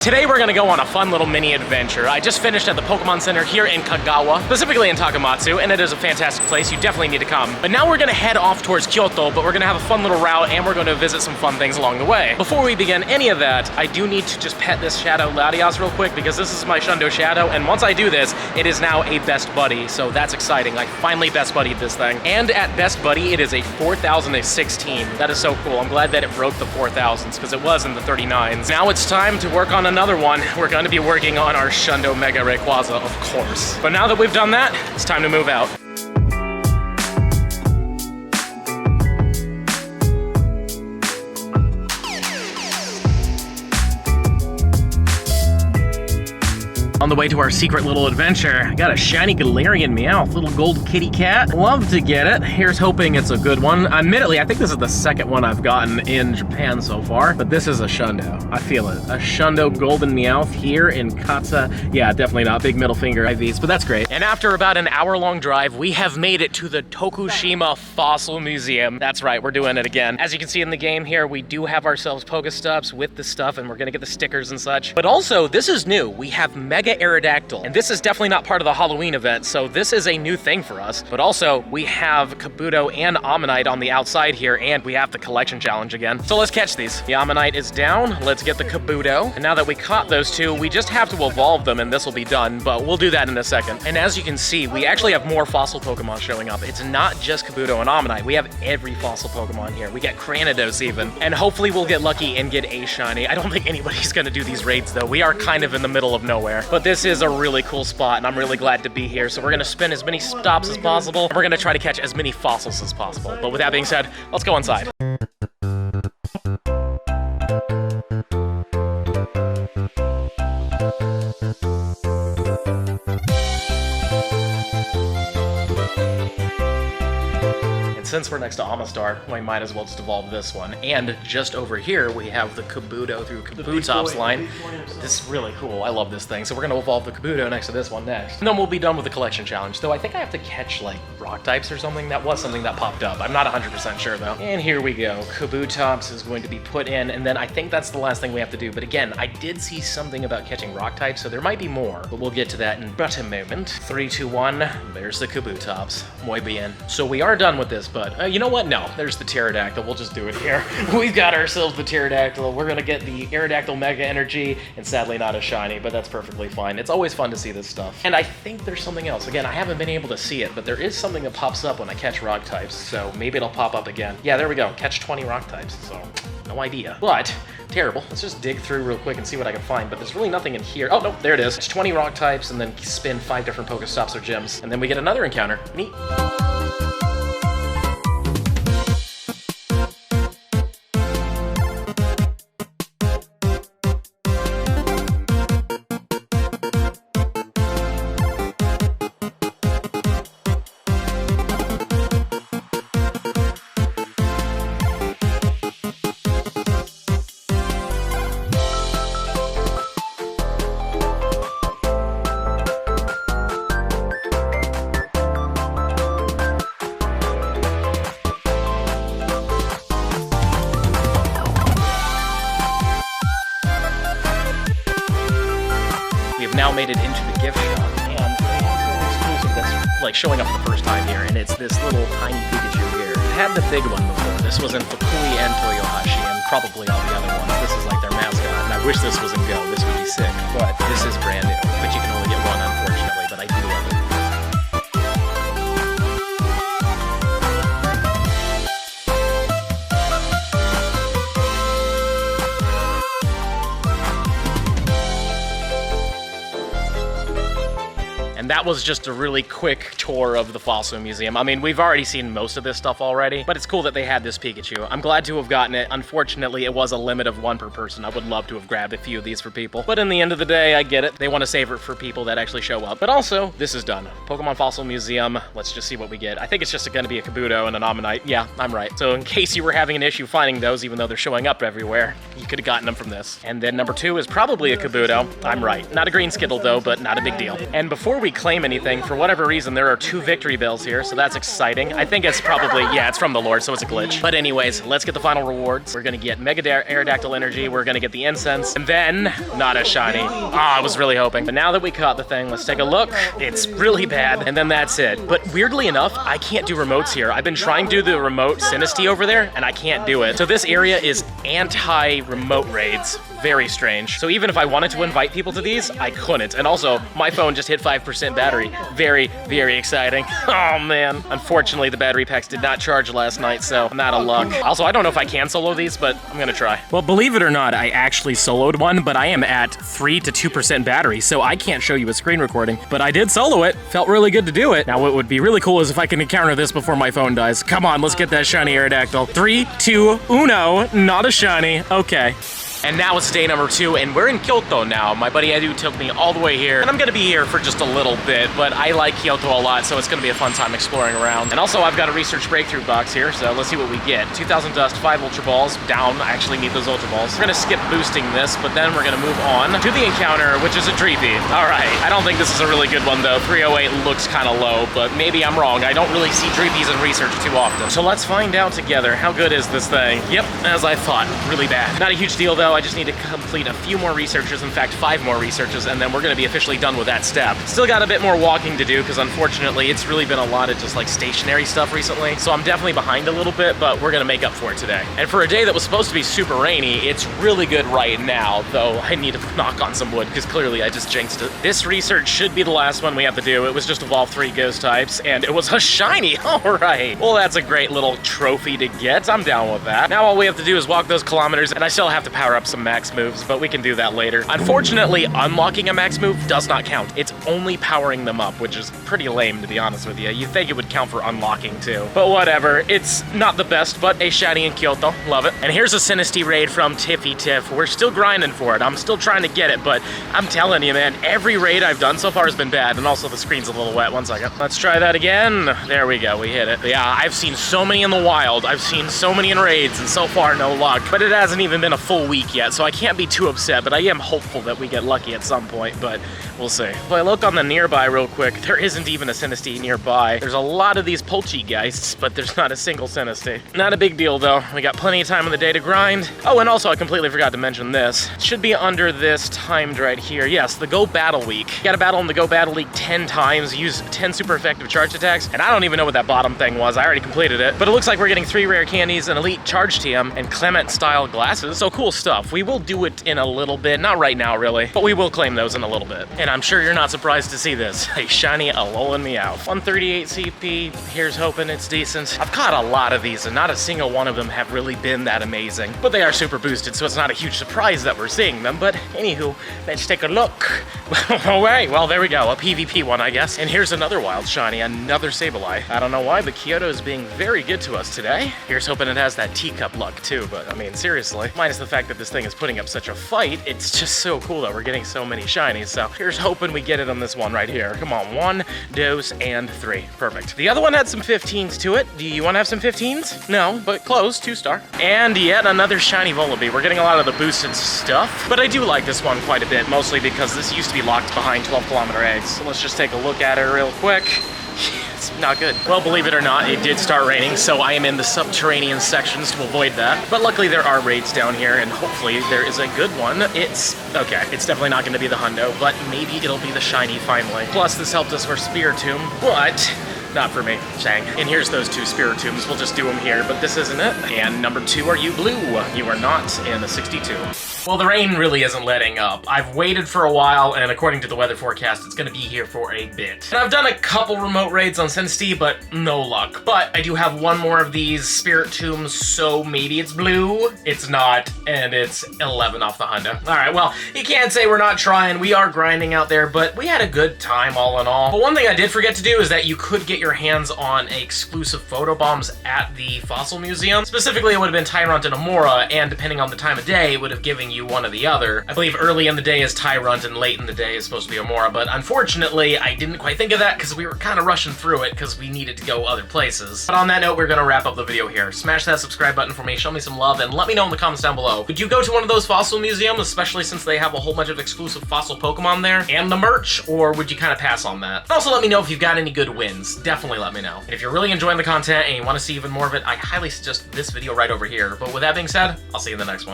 Today we're gonna go on a fun little mini adventure. I just finished at the Pokemon Center here in Kagawa, specifically in Takamatsu, and it is a fantastic place. You definitely need to come. But now we're gonna head off towards Kyoto, but we're gonna have a fun little route and we're gonna visit some fun things along the way. Before we begin any of that, I do need to just pet this Shadow Latias real quick because this is my Shundo Shadow, and once I do this, it is now a Best Buddy, so that's exciting. I finally Best Buddied this thing. And at Best Buddy, it is a 4016. That is so cool. I'm glad that it broke the 4000s because it was in the 39s. Now it's time to work on another one. We're going to be working on our Shundo Mega Rayquaza, of course. But now that we've done that, it's time to move out. On the way to our secret little adventure, I got a shiny Galarian Meowth, little gold kitty cat. Love to get it. Here's hoping it's a good one. Admittedly, I think this is the second one I've gotten in Japan so far, but this is a Shundo. I feel it. A Shundo golden Meowth here in Kata. Yeah, definitely not big middle finger IVs, but that's great. And after about an hour-long drive, we have made it to the Tokushima Fossil Museum. That's right, we're doing it again. As you can see in the game here, we do have ourselves Pokestops with the stuff, and we're gonna get the stickers and such. But also, this is new. We have Mega Aerodactyl, and this is definitely not part of the Halloween event, so this is a new thing for us. But also, we have Kabuto and Ammonite on the outside here, and we have the collection challenge again. So let's catch these. The Ammonite is down, let's get the Kabuto. And now that we caught those two, we just have to evolve them and this will be done, but we'll do that in a second. And as you can see, we actually have more fossil Pokemon showing up. It's not just Kabuto and Ammonite, we have every fossil Pokemon here. We get Cranidos even, and hopefully we'll get lucky and get a shiny. I don't think anybody's gonna do these raids though. We are kind of in the middle of nowhere, but this is a really cool spot and I'm really glad to be here. So we're gonna spin as many stops as possible. And we're gonna try to catch as many fossils as possible. But with that being said, let's go inside. Since we're next to Amistar, we might as well just evolve this one. And just over here, we have the Kabuto through Kabutops line. This is really cool. I love this thing. So we're gonna evolve the Kabuto next to this one next. And then we'll be done with the collection challenge. Though I think I have to catch like rock types or something. That was something that popped up. I'm not 100% sure though. And here we go. Kabutops is going to be put in, and then I think that's the last thing we have to do. But again, I did see something about catching rock types, so there might be more. But we'll get to that in but a moment. 3, 2, 1. There's the Kabutops. Muy bien. So we are done with this, but you know what? No, there's the Pterodactyl. We'll just do it here. We've got ourselves the Pterodactyl. We're gonna get the Aerodactyl Mega Energy, and sadly not a shiny, but that's perfectly fine. It's always fun to see this stuff. And I think there's something else. Again, I haven't been able to see it, but there is something that pops up when I catch rock types, so maybe it'll pop up again. Yeah, there we go. Catch 20 rock types, so no idea. But terrible. Let's just dig through real quick and see what I can find, but there's really nothing in here. Oh, no, there it is. It's 20 rock types, and then spin 5 different Pokestops or gyms, and then we get another encounter. Neat. Now made it into the gift shop, and they have an exclusive that's like showing up for the first time here, and it's this little tiny Pikachu here. I had the big one before. This was in Fukui and Toyohashi, and probably all the other ones. This is like their mascot, and I wish this was in Go. This would be sick, but this is brand new. But you can only get one, unfortunately, but I do love it. That was just a really quick tour of the Fossil Museum. I mean, we've already seen most of this stuff already, but it's cool that they had this Pikachu. I'm glad to have gotten it. Unfortunately, it was a limit of 1 per person. I would love to have grabbed a few of these for people. But in the end of the day, I get it. They want to save it for people that actually show up. But also, this is done. Pokemon Fossil Museum. Let's just see what we get. I think it's just going to be a Kabuto and an Ammonite. Yeah, I'm right. So in case you were having an issue finding those, even though they're showing up everywhere, you could have gotten them from this. And then number 2 is probably a Kabuto. I'm right. Not a green Skittle though, but not a big deal. And before we claim anything. For whatever reason, there are 2 victory bells here, so that's exciting. I think it's probably, yeah, it's from the Lord, so it's a glitch. But anyways, let's get the final rewards. We're gonna get Mega Aerodactyl Energy, we're gonna get the Incense, and then not a shiny. I was really hoping. But now that we caught the thing, let's take a look. It's really bad, and then that's it. But weirdly enough, I can't do remotes here. I've been trying to do the remote Sinistea over there, and I can't do it. So this area is anti-remote raids. Very strange. So even if I wanted to invite people to these, I couldn't. And also, my phone just hit 5% battery. Very, very exciting. Oh man. Unfortunately, the battery packs did not charge last night, so I'm out of luck. Also, I don't know if I can solo these, but I'm gonna try. Well, believe it or not, I actually soloed one, but I am at 3 to 2% battery, so I can't show you a screen recording. But I did solo it. Felt really good to do it. Now, what would be really cool is if I can encounter this before my phone dies. Come on, let's get that shiny Aerodactyl. 3, 2, 1, not a shiny. Okay. And now it's day number 2, and we're in Kyoto now. My buddy Edu took me all the way here, and I'm gonna be here for just a little bit, but I like Kyoto a lot, so it's gonna be a fun time exploring around. And also, I've got a research breakthrough box here, so let's see what we get. 2,000 dust, 5 Ultra Balls, down. I actually need those Ultra Balls. We're gonna skip boosting this, but then we're gonna move on to the encounter, which is a Dreepy. All right, I don't think this is a really good one though. 308 looks kind of low, but maybe I'm wrong. I don't really see Dreepies in research too often. So let's find out together. How good is this thing? Yep, as I thought, really bad. Not a huge deal though, I just need to complete a few more researches, in fact 5 more researches, and then we're gonna be officially done with that step. Still got a bit more walking to do because unfortunately it's really been a lot of just like stationary stuff recently, so I'm definitely behind a little bit, but we're gonna make up for it today. And for a day that was supposed to be super rainy, it's really good right now, though I need to knock on some wood because clearly I just jinxed it. This research should be the last one we have to do. It was just evolve 3 ghost types, and it was a shiny. All right, well that's a great little trophy to get. I'm down with that. Now all we have to do is walk those kilometers, and I still have to power up some max moves, but we can do that later. Unfortunately, unlocking a max move does not count. It's only powering them up, which is pretty lame to be honest with you. You'd think it would count for unlocking too. But whatever, it's not the best, but a shiny in Kyoto, love it. And here's a Sinistea raid from Tiffy Tiff. We're still grinding for it. I'm still trying to get it, but I'm telling you, man, every raid I've done so far has been bad, and also the screen's a little wet. 1 second. Let's try that again. There we go, we hit it. But yeah, I've seen so many in the wild. I've seen so many in raids, and so far no luck. But it hasn't even been a full week yet, so I can't be too upset, but I am hopeful that we get lucky at some point, but we'll see. If I look on the nearby real quick, there isn't even a Sinistea nearby. There's a lot of these Poltergeists, but there's not a single Sinistea. Not a big deal though. We got plenty of time in the day to grind. Oh, and also I completely forgot to mention this. It should be under this timed right here. Yes, the Go Battle Week. You gotta battle in the Go Battle Week 10 times, use 10 super effective charge attacks, and I don't even know what that bottom thing was. I already completed it, but it looks like we're getting 3 rare candies, an elite charge TM, and Clement style glasses. So cool stuff. We will do it in a little bit, not right now really, but we will claim those in a little bit. And I'm sure you're not surprised to see this. A shiny Alolan Meowth. 138 CP, here's hoping it's decent. I've caught a lot of these and not a single one of them have really been that amazing, but they are super boosted, so it's not a huge surprise that we're seeing them. But anywho, let's take a look. All right, well there we go, a PvP one I guess. And here's another wild shiny, another Sableye. I don't know why, but Kyoto is being very good to us today. Here's hoping it has that teacup luck too, but I mean seriously, minus the fact that this thing is putting up such a fight, it's just so cool that we're getting so many shinies. So here's hoping we get it on this one right here. Come on, 1 dose and 3, perfect. The other one had some 15s to it. Do you want to have some 15s? No, but close, 2-star. And yet another shiny Volibee. We're getting a lot of the boosted stuff, but I do like this one quite a bit, mostly because this used to be locked behind 12-kilometer eggs. So let's just take a look at it real quick. It's not good. Well, believe it or not, it did start raining, so I am in the subterranean sections to avoid that. But luckily there are raids down here, and hopefully there is a good one. It's okay. It's definitely not going to be the hundo, but maybe it'll be the shiny finally. Plus, this helped us for Spiritomb, but not for me, Shang. And here's those 2 Spiritombs. We'll just do them here, but this isn't it. And number 2, are you blue? You are not in the 62. Well, the rain really isn't letting up. I've waited for a while, and according to the weather forecast, it's gonna be here for a bit. And I've done a couple remote raids on Sinistea, but no luck. But I do have one more of these Spiritombs, so maybe it's blue. It's not, and it's 11 off the hundo. All right, well, you can't say we're not trying. We are grinding out there, but we had a good time all in all. But one thing I did forget to do is that you could get your hands on exclusive photobombs at the Fossil Museum. Specifically, it would have been Tyrunt and Amora, and depending on the time of day, it would have given you one or the other. I believe early in the day is Tyrunt and late in the day is supposed to be Amora, but unfortunately, I didn't quite think of that because we were kind of rushing through it because we needed to go other places. But on that note, we're going to wrap up the video here. Smash that subscribe button for me, show me some love, and let me know in the comments down below. Would you go to one of those fossil museums, especially since they have a whole bunch of exclusive fossil Pokemon there, and the merch, or would you kind of pass on that? And also let me know if you've got any good wins. Definitely let me know. And if you're really enjoying the content and you want to see even more of it, I highly suggest this video right over here. But with that being said, I'll see you in the next one.